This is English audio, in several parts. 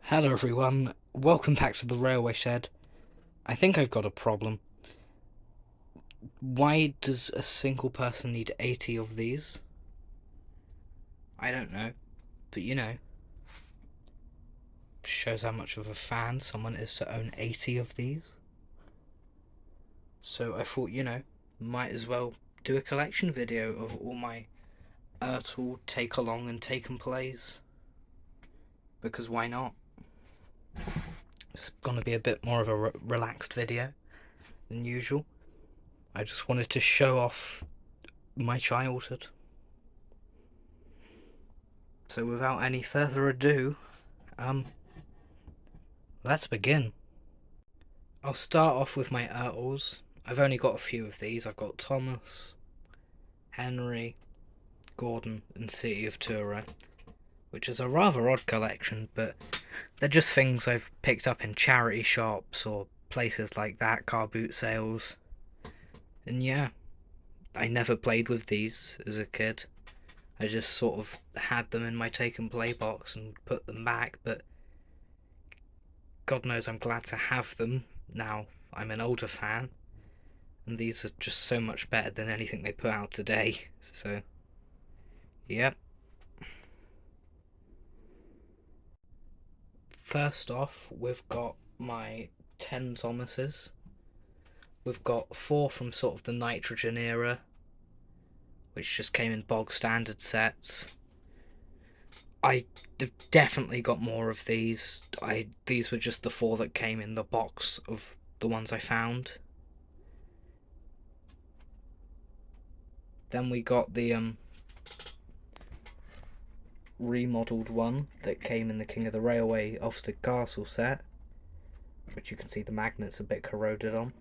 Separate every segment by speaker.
Speaker 1: Hello everyone, welcome back to the Railway Shed. I think I've got a problem. Why does a single person need 80 of these? I don't know, but shows how much of a fan someone is to own 80 of these. So I thought, might as well do a collection video of all my ertl take along and taken plays. Because why not? It's gonna be a bit more of a relaxed video than usual. I just wanted to show off my childhood. So without any further ado, let's begin. I'll start off with my ertls. I've only got a few of these. I've got Thomas, Henry, Gordon, and City of Turin, which is a rather odd collection, but they're just things I've picked up in charity shops or places like that, car boot sales. And yeah, I never played with these as a kid. I just sort of had them in my take and play box and put them back, but God knows I'm glad to have them now. I'm an older fan, and these are just so much better than anything they put out today. So, yep. First off, we've got my 10 Thomases. We've got 4 from sort of the nitrogen era, which just came in bog standard sets. I definitely got more of these. These were just the 4 that came in the box of the ones I found. Then we got the remodelled one that came in the King of the Railway Ulster Castle set, which you can see the magnets a bit corroded on.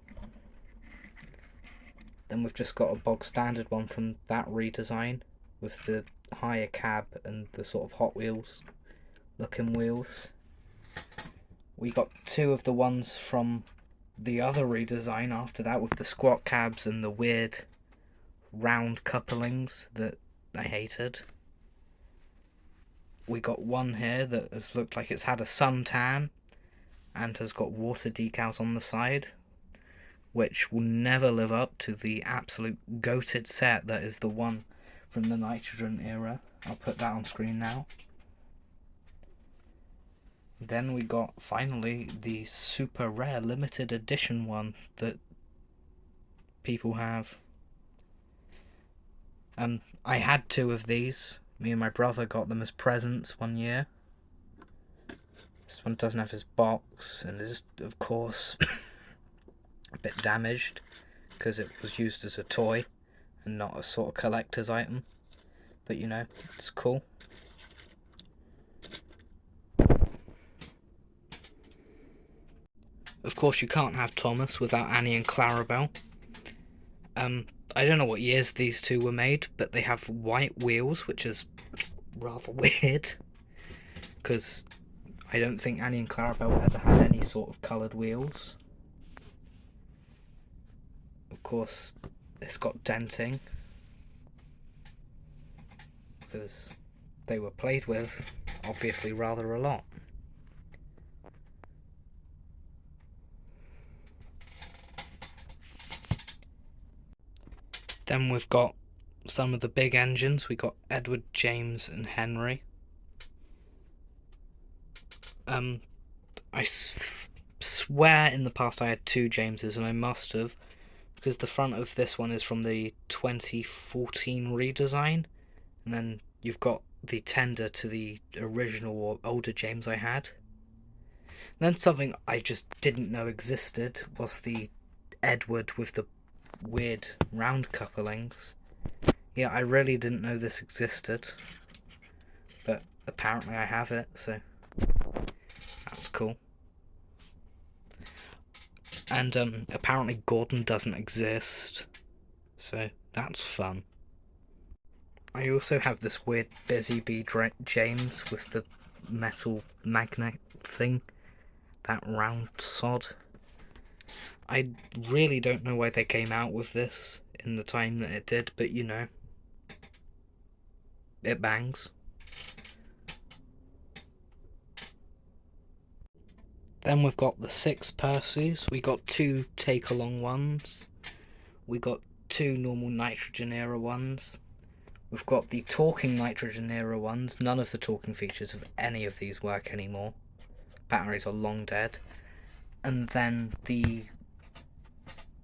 Speaker 1: Then we've just got a bog standard one from that redesign with the higher cab and the sort of Hot Wheels looking wheels. We got 2 of the ones from the other redesign after that with the squat cabs and the weird round couplings that I hated. We got one here that has looked like it's had a suntan and has got water decals on the side, which will never live up to the absolute goated set that is the one from the nitrogen era. I'll put that on screen now. Then we got finally the super rare limited edition one that people have. I had 2 of these. Me and my brother got them as presents one year. This one doesn't have his box and is, of course, a bit damaged because it was used as a toy and not a sort of collector's item. But it's cool. Of course, you can't have Thomas without Annie and Clarabelle. I don't know what years these 2 were made, but they have white wheels, which is rather weird, because I don't think Annie and Clarabelle ever had any sort of coloured wheels. Of course, it's got denting, because they were played with, obviously, rather a lot. Then we've got some of the big engines. We got Edward, James, and Henry. I swear in the past I had 2 Jameses, and I must have, because the front of this one is from the 2014 redesign, and then you've got the tender to the original or older James I had. And then something I just didn't know existed was the Edward with the weird round couplings. Yeah, I really didn't know this existed, but apparently I have it, so that's cool. And apparently Gordon doesn't exist, so that's fun. I also have this weird Busy Bee James with the metal magnet thing, that round sod. I really don't know why they came out with this in the time that it did, but it bangs. Then we've got the 6 Percys. We got 2 take-along ones. We got 2 normal nitrogen era ones. We've got the talking nitrogen era ones. None of the talking features of any of these work anymore. Batteries are long dead. And then the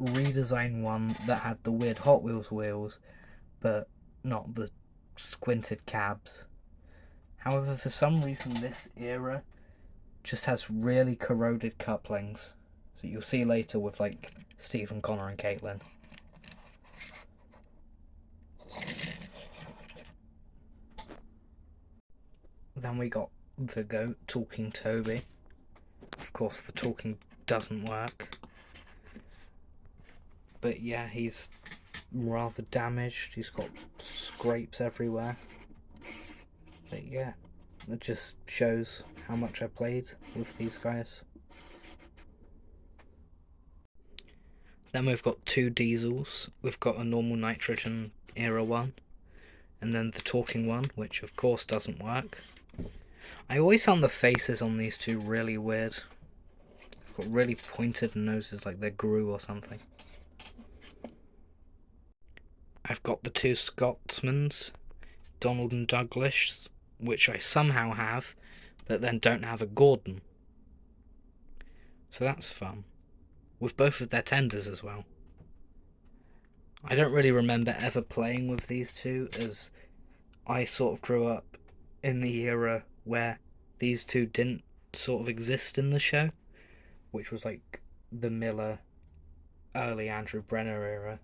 Speaker 1: redesign one that had the weird Hot Wheels wheels, but not the squinted cabs. However, for some reason this era just has really corroded couplings. So you'll see later with like Stephen, Connor and Caitlin. Then we got the goat, Talking Toby. Of course the talking doesn't work. But yeah, he's rather damaged. He's got scrapes everywhere. But yeah, it just shows how much I played with these guys. Then we've got 2 diesels. We've got a normal nitrogen era one, and then the talking one, which of course doesn't work. I always found the faces on these 2 really weird. They've got really pointed noses like they're Gru or something. I've got the 2 Scotsmans, Donald and Douglas, which I somehow have, but then don't have a Gordon. So that's fun. With both of their tenders as well. I don't really remember ever playing with these 2, as I sort of grew up in the era where these 2 didn't sort of exist in the show, which was like the Miller, early Andrew Brenner era.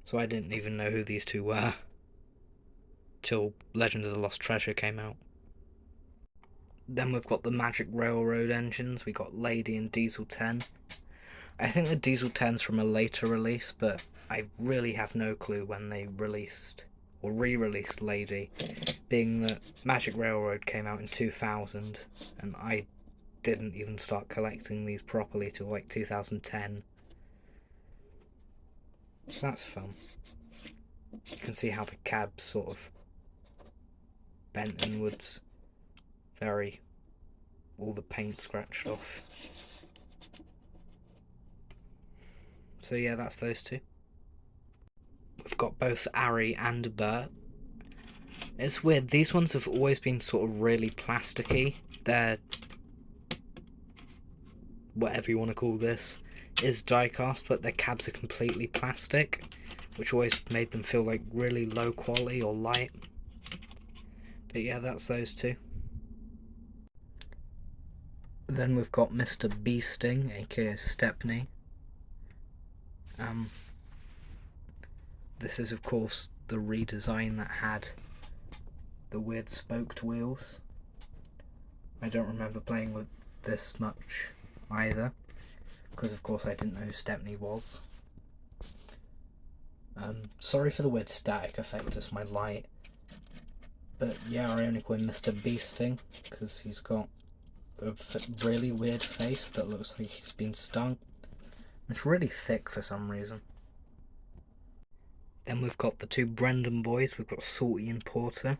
Speaker 1: So I didn't even know who these 2 were till Legend of the Lost Treasure came out. Then we've got the Magic Railroad engines. We got Lady and Diesel 10. I think the Diesel 10's from a later release, but I really have no clue when they released or re-released Lady, being that Magic Railroad came out in 2000 and I didn't even start collecting these properly till like 2010. So that's fun. You can see how the cab's sort of bent inwards. All the paint scratched off. So yeah, that's those 2. We've got both Ari and Bert. It's weird, these ones have always been sort of really plasticky. They're, whatever you want to call this, is die-cast, but their cabs are completely plastic, which always made them feel like really low quality or light. But yeah, that's those 2. Then we've got Mr. Beasting, aka Stepney. This is of course the redesign that had the weird spoked wheels. I don't remember playing with this much either, because of course I didn't know who Stepney was. Sorry for the weird static effect, it's my light. But yeah, I only call him Mr. Beasting, because he's got a really weird face that looks like he's been stung. It's really thick for some reason. Then we've got the 2 Brendan boys. We've got Salty and Porter.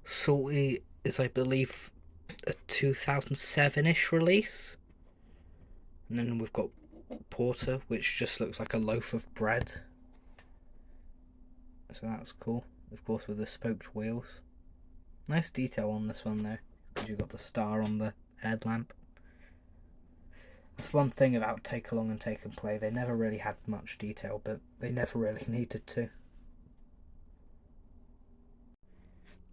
Speaker 1: Salty is, I believe, a 2007-ish release. And then we've got Porter, which just looks like a loaf of bread. So that's cool. Of course, with the spoked wheels. Nice detail on this one though, because you've got the star on the headlamp. That's one thing about Take Along and Take and Play. They never really had much detail, but they never really needed to.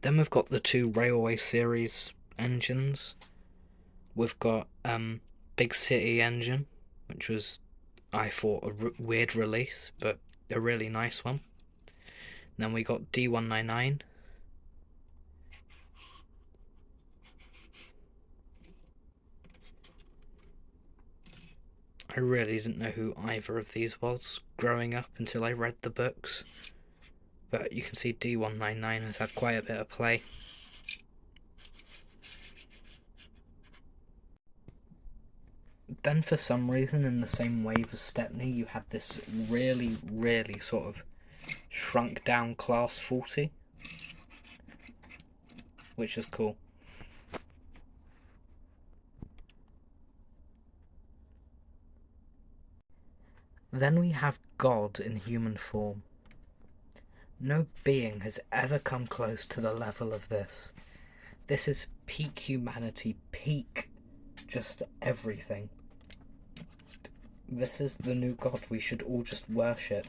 Speaker 1: Then we've got the 2 Railway Series engines. We've got Big City engine, which was, I thought, a weird release, but a really nice one. Then we got D199. I really didn't know who either of these was growing up until I read the books. But you can see D199 has had quite a bit of play. Then for some reason, in the same wave as Stepney, you had this really, really sort of shrunk down Class 40, which is cool. Then we have God in human form. No being has ever come close to the level of this. This is peak humanity, peak just everything. This is the new God we should all just worship.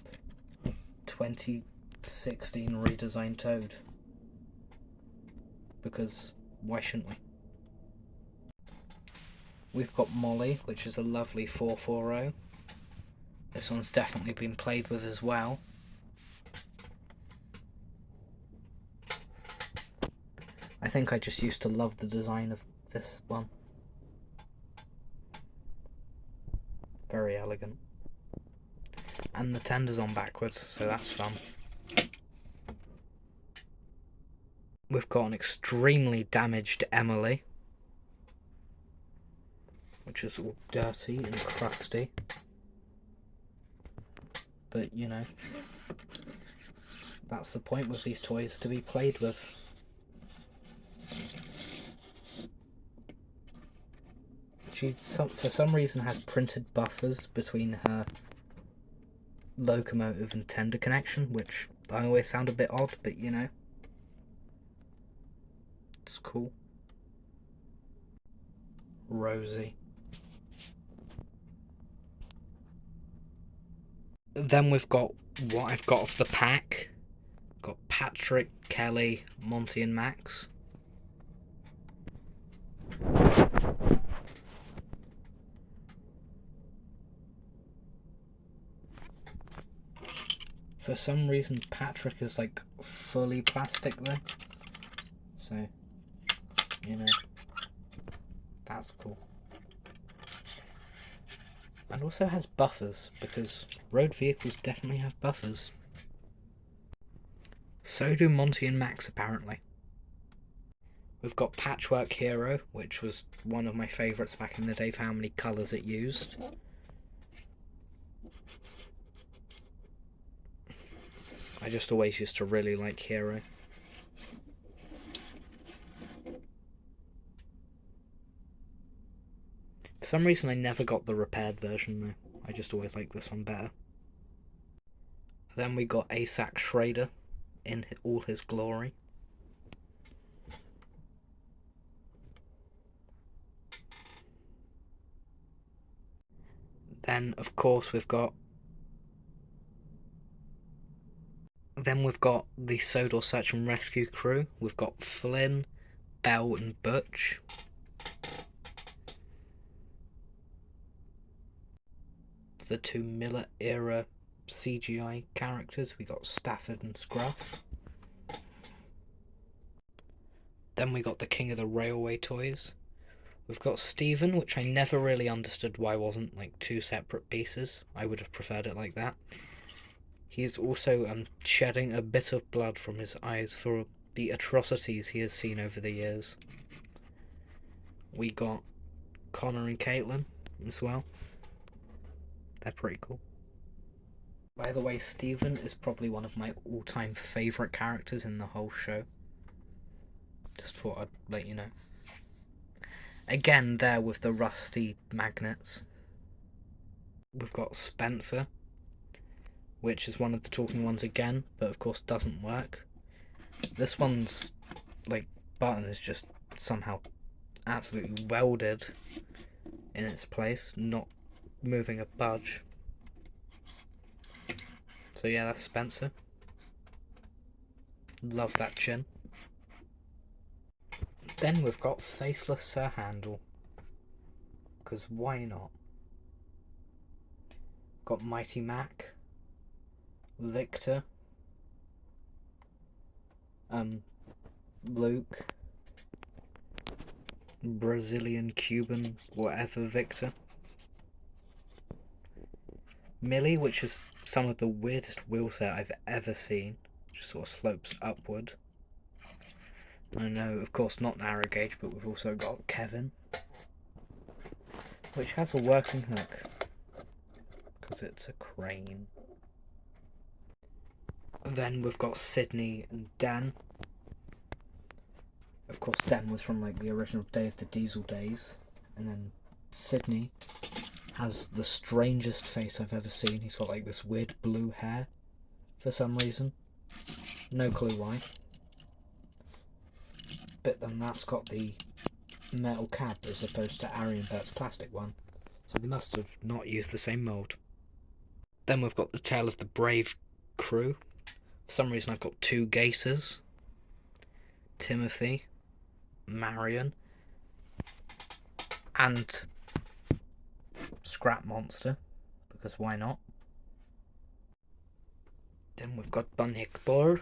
Speaker 1: 2016 redesigned Toad. Because why shouldn't we? We've got Molly, which is a lovely 440. This one's definitely been played with as well. I think I just used to love the design of this one. Very elegant. And the tender's on backwards, so that's fun. We've got an extremely damaged Emily, which is all dirty and crusty. But, you know, that's the point with these toys, to be played with. She, for some reason, has printed buffers between her locomotive and tender connection, which I always found a bit odd, but, you know, it's cool. Rosie. Then we've got what I've got off the pack. Got Patrick, Kelly, Monty and Max. For some reason Patrick is like fully plastic though. So, you know, that's cool. And also has buffers, because road vehicles definitely have buffers. So do Monty and Max, apparently. We've got Patchwork Hero, which was one of my favourites back in the day for how many colours it used. I just always used to really like Hero. For some reason I never got the repaired version though. I just always liked this one better. Then we got Asac Schrader in all his glory. Then of course we've got the Sodor Search and Rescue crew. We've got Flynn, Belle and Butch. The two Miller era CGI characters. We got Stafford and Scruff. Then we got the King of the Railway toys. We've got Stephen, which I never really understood why wasn't like two separate pieces. I would have preferred it like that. He's also shedding a bit of blood from his eyes for the atrocities he has seen over the years. We got Connor and Caitlin as well. They're pretty cool. By the way, Stephen is probably one of my all-time favourite characters in the whole show. Just thought I'd let you know. Again, there with the rusty magnets. We've got Spencer, which is one of the talking ones again, but of course doesn't work. This one's, like, button is just somehow absolutely welded in its place, not moving a budge. So yeah, that's Spencer. Love that chin. Then we've got Faithless Sir Handel, because why not? Got Mighty Mac, Victor, Luke, Brazilian, Cuban, whatever Victor. Millie, which is some of the weirdest wheel set I've ever seen. Just sort of slopes upward. I know, of course, not narrow gauge, but we've also got Kevin, which has a working hook, because it's a crane. Then we've got Sydney and Dan. Of course, Dan was from like the original Day of the Diesel days, and then Sydney has the strangest face I've ever seen. He's got like this weird blue hair for some reason. No clue why. But then that's got the metal cap as opposed to Arianbert's plastic one. So they must have not used the same mould. Then we've got the tail of the Brave crew. For some reason I've got 2 gators. Timothy, Marion, and Scrap Monster, because why not? Then we've got Bunhickbor.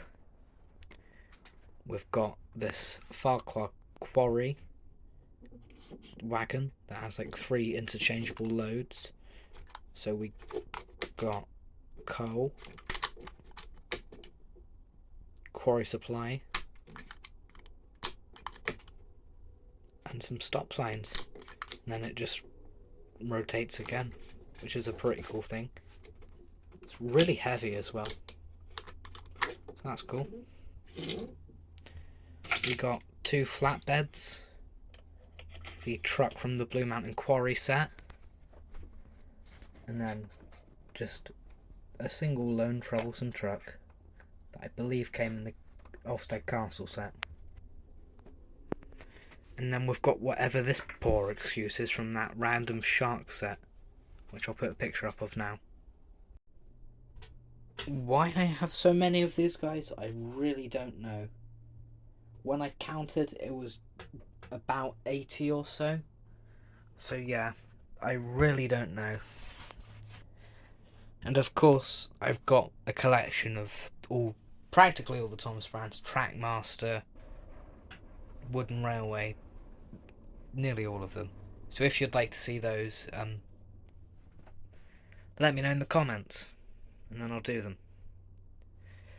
Speaker 1: We've got this Farquhar Quarry wagon that has like 3 interchangeable loads. So we got coal, quarry supply, and some stop signs. And then it just rotates again, which is a pretty cool thing. It's really heavy as well. So that's cool. We got 2 flatbeds, the truck from the Blue Mountain Quarry set, and then just a single lone troublesome truck that I believe came in the Olstead Castle set. And then we've got whatever this poor excuse is from that random shark set, which I'll put a picture up of now. Why I have so many of these guys, I really don't know. When I counted, it was about 80 or so. So yeah, I really don't know. And of course, I've got a collection of practically all the Thomas brands: Trackmaster, Wooden Railway, nearly all of them. So if you'd like to see those, let me know in the comments, and then I'll do them.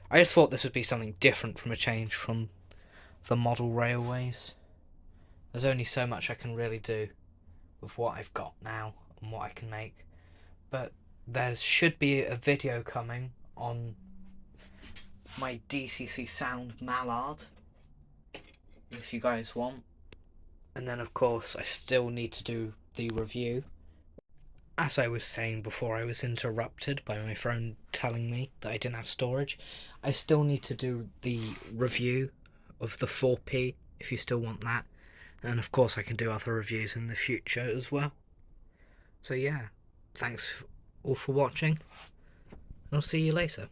Speaker 1: I just thought this would be something different from a change from the model railways. There's only so much I can really do with what I've got now and what I can make. But there should be a video coming on my DCC Sound Mallard, if you guys want. And then of course I still need to do the review. As I was saying before I was interrupted by my phone telling me that I didn't have storage, I still need to do the review of the 4P if you still want that. And of course I can do other reviews in the future as well. So yeah, thanks all for watching. I'll see you later.